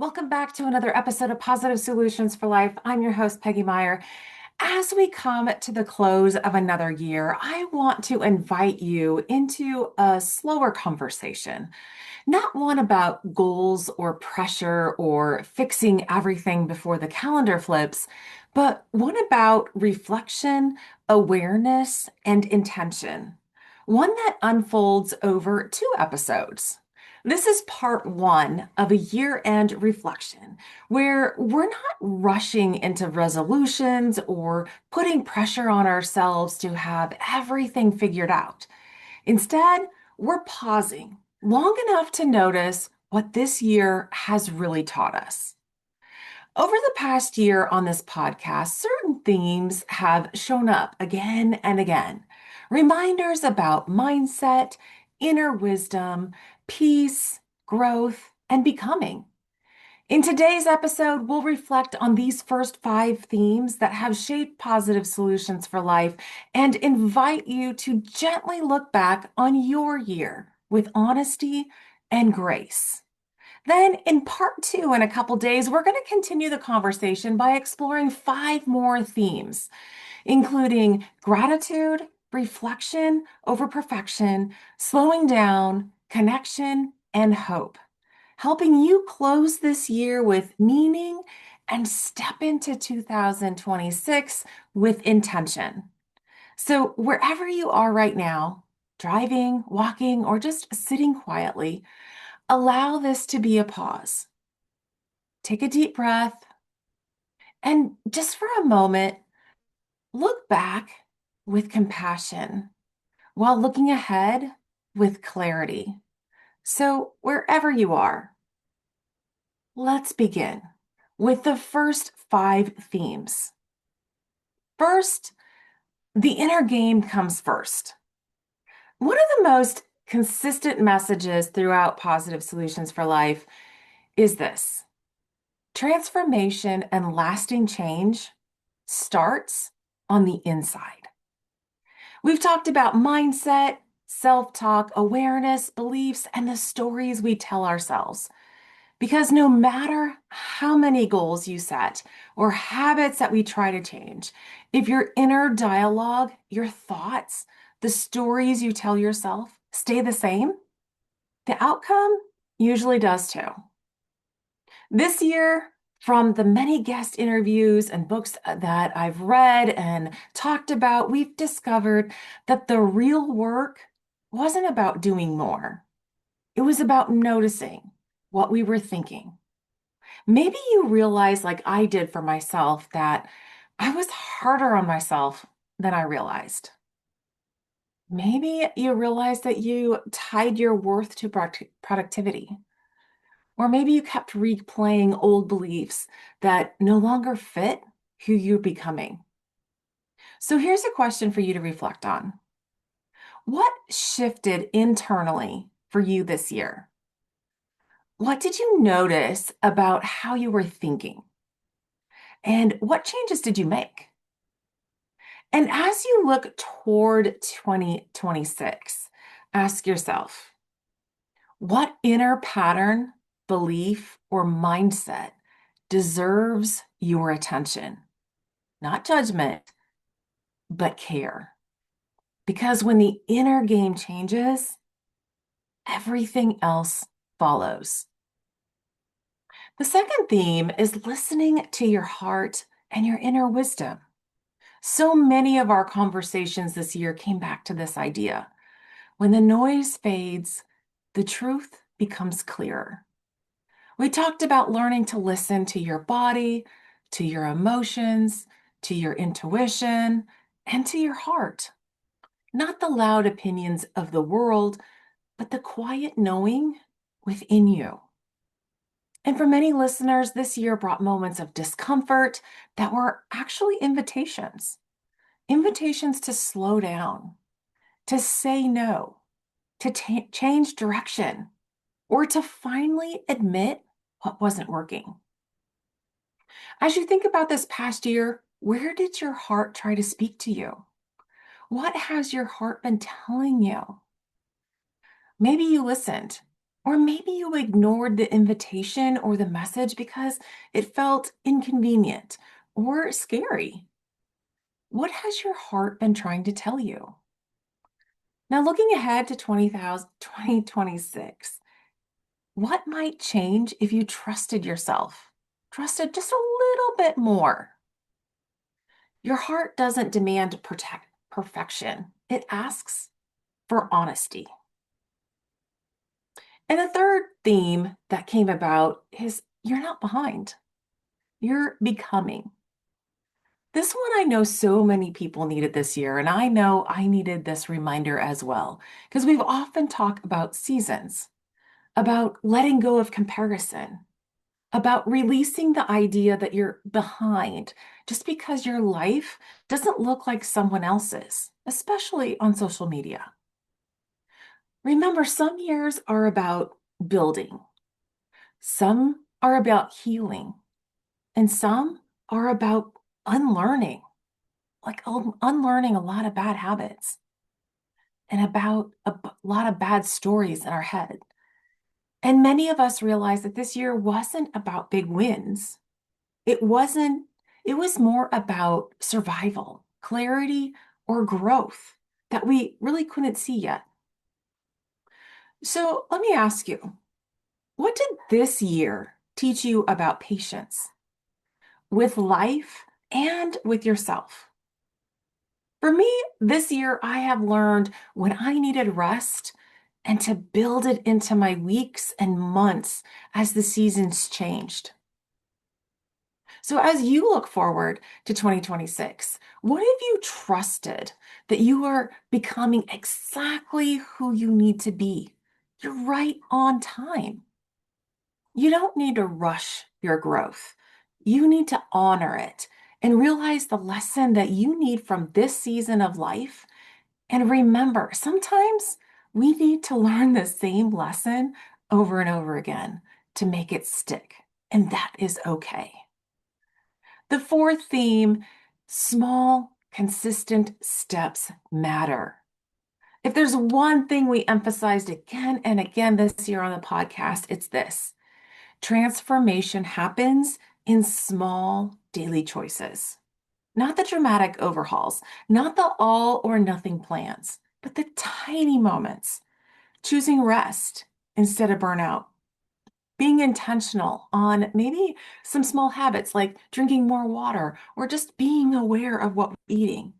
Welcome back to another episode of Positive Solutions for Life. I'm your host, Peggy Meyer. As we come to the close of another year, I want to invite you into a slower conversation, not one about goals or pressure or fixing everything before the calendar flips, but one about reflection, awareness, and intention. One that unfolds over two episodes. This is part one of a year-end reflection where we're not rushing into resolutions or putting pressure on ourselves to have everything figured out. Instead, we're pausing long enough to notice what this year has really taught us. Over the past year on this podcast, certain themes have shown up again and again. Reminders about mindset, inner wisdom, peace, growth, and becoming. In today's episode, we'll reflect on these first five themes that have shaped positive solutions for life and invite you to gently look back on your year with honesty and grace. Then, in part two, in a couple days, we're going to continue the conversation by exploring five more themes, including gratitude, reflection over perfection, slowing down, connection, and hope, helping you close this year with meaning and step into 2026 with intention. So, wherever you are right now, driving, walking, or just sitting quietly, allow this to be a pause. Take a deep breath and just for a moment, look back with compassion while looking ahead with clarity. So, wherever you are, let's begin with the first five themes. First, the inner game comes first. One of the most consistent messages throughout Positive Solutions for Life is this: transformation and lasting change starts on the inside. We've talked about mindset, self-talk, awareness, beliefs, and the stories we tell ourselves. Because no matter how many goals you set or habits that we try to change, if your inner dialogue, your thoughts, the stories you tell yourself stay the same, the outcome usually does too. This year, from the many guest interviews and books that I've read and talked about, we've discovered that the real work wasn't about doing more. It was about noticing what we were thinking. Maybe you realize, like I did for myself, that I was harder on myself than I realized. Maybe you realize that you tied your worth to productivity. Or maybe you kept replaying old beliefs that no longer fit who you're becoming. So here's a question for you to reflect on. What shifted internally for you this year? What did you notice about how you were thinking? And what changes did you make? And as you look toward 2026, ask yourself, what inner pattern, belief, or mindset deserves your attention? Not judgment, but care. Because when the inner game changes, everything else follows. The second theme is listening to your heart and your inner wisdom. So many of our conversations this year came back to this idea. When the noise fades, the truth becomes clearer. We talked about learning to listen to your body, to your emotions, to your intuition, and to your heart. Not the loud opinions of the world, but the quiet knowing within you. And for many listeners, this year brought moments of discomfort that were actually invitations. Invitations to slow down, to say no, to change direction, or to finally admit what wasn't working. As you think about this past year, where did your heart try to speak to you? What has your heart been telling you? Maybe you listened, Or maybe you ignored the invitation or the message because it felt inconvenient or scary. What has your heart been trying to tell you? Now, looking ahead to 2026, what might change if you trusted yourself? Trusted just a little bit more. Your heart doesn't demand perfection. It asks for honesty. And the third theme that came about is you're not behind. You're becoming. This one I know so many people needed this year, and I know I needed this reminder as well, because we've often talked about seasons, about letting go of comparison, about releasing the idea that you're behind just because your life doesn't look like someone else's, especially on social media. Remember, some years are about building, some are about healing, and some are about unlearning, like unlearning a lot of bad habits and about a lot of bad stories in our head. And many of us realized that this year wasn't about big wins. It wasn't, it was more about survival, clarity, or growth that we really couldn't see yet. So let me ask you, what did this year teach you about patience with life and with yourself? For me, this year, I have learned when I needed rest and to build it into my weeks and months as the seasons changed. So, as you look forward to 2026, what have you trusted that you are becoming exactly who you need to be? You're right on time. You don't need to rush your growth. You need to honor it and realize the lesson that you need from this season of life. And remember, sometimes we need to learn the same lesson over and over again to make it stick. And that is okay. The fourth theme, small, consistent steps matter. If there's one thing we emphasized again and again this year on the podcast, it's this: transformation happens in small daily choices, not the dramatic overhauls, not the all or nothing plans, but the tiny moments, choosing rest instead of burnout, being intentional on maybe some small habits like drinking more water or just being aware of what we're eating,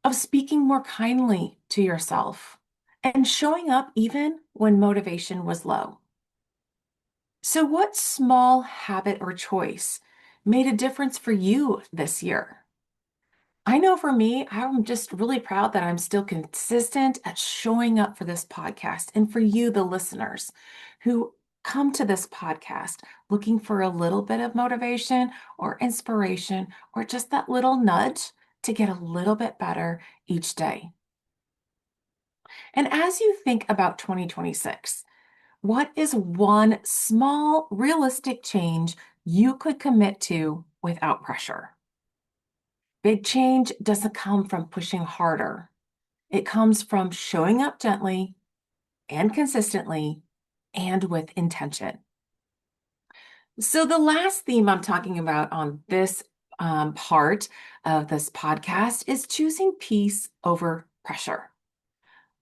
of speaking more kindly to yourself and showing up even when motivation was low. So, what small habit or choice made a difference for you this year? I know for me, I'm just really proud that I'm still consistent at showing up for this podcast and for you, the listeners who come to this podcast looking for a little bit of motivation or inspiration or just that little nudge to get a little bit better each day. And as you think about 2026, what is one small, realistic change you could commit to without pressure? Big change doesn't come from pushing harder. It comes from showing up gently and consistently and with intention. So, the last theme I'm talking about on this part of this podcast is choosing peace over pressure.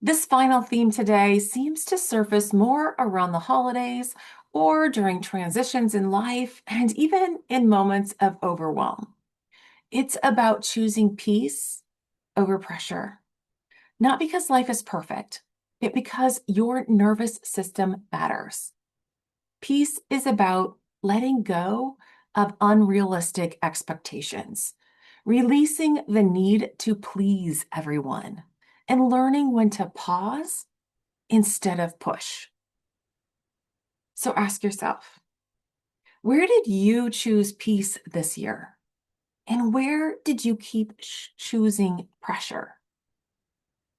This final theme today seems to surface more around the holidays or during transitions in life and even in moments of overwhelm. It's about choosing peace over pressure, not because life is perfect, but because your nervous system matters. Peace is about letting go of unrealistic expectations, releasing the need to please everyone, and learning when to pause instead of push. So ask yourself, where did you choose peace this year? And where did you keep choosing pressure?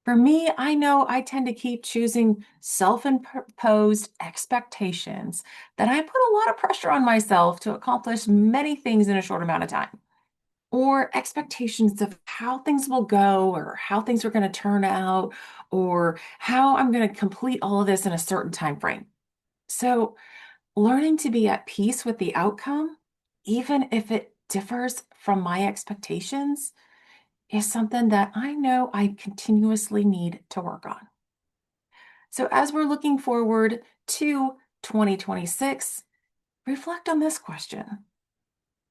For me, I know I tend to keep choosing self-imposed expectations that I put a lot of pressure on myself to accomplish many things in a short amount of time, or expectations of how things will go, or how things are going to turn out, or how I'm going to complete all of this in a certain time frame. So, learning to be at peace with the outcome, even if it differs from my expectations, is something that I know I continuously need to work on. So, as we're looking forward to 2026, reflect on this question.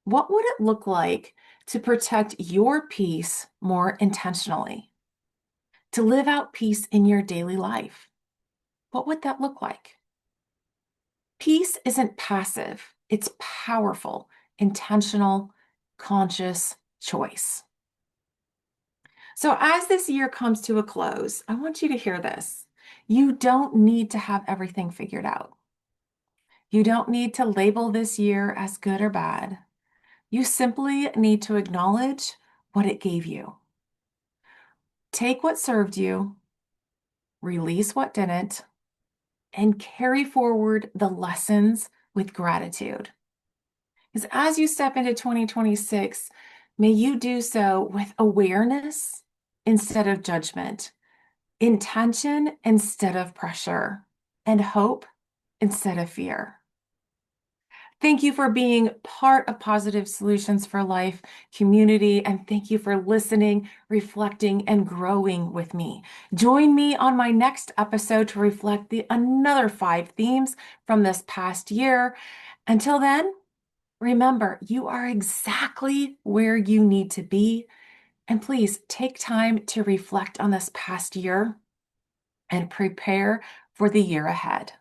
What would it look like to protect your peace more intentionally? To live out peace in your daily life? What would that look like? Peace isn't passive, it's powerful, intentional, conscious choice. So, as this year comes to a close, I want you to hear this. You don't need to have everything figured out. You don't need to label this year as good or bad. You simply need to acknowledge what it gave you. Take what served you, release what didn't, and carry forward the lessons with gratitude. Because as you step into 2026, may you do so with awareness instead of judgment, intention instead of pressure, and hope instead of fear. Thank you for being part of Positive Solutions for Life community, and thank you for listening, reflecting, and growing with me. Join me on my next episode to reflect the another 5 themes from this past year. Until then, remember, you are exactly where you need to be, and please take time to reflect on this past year and prepare for the year ahead.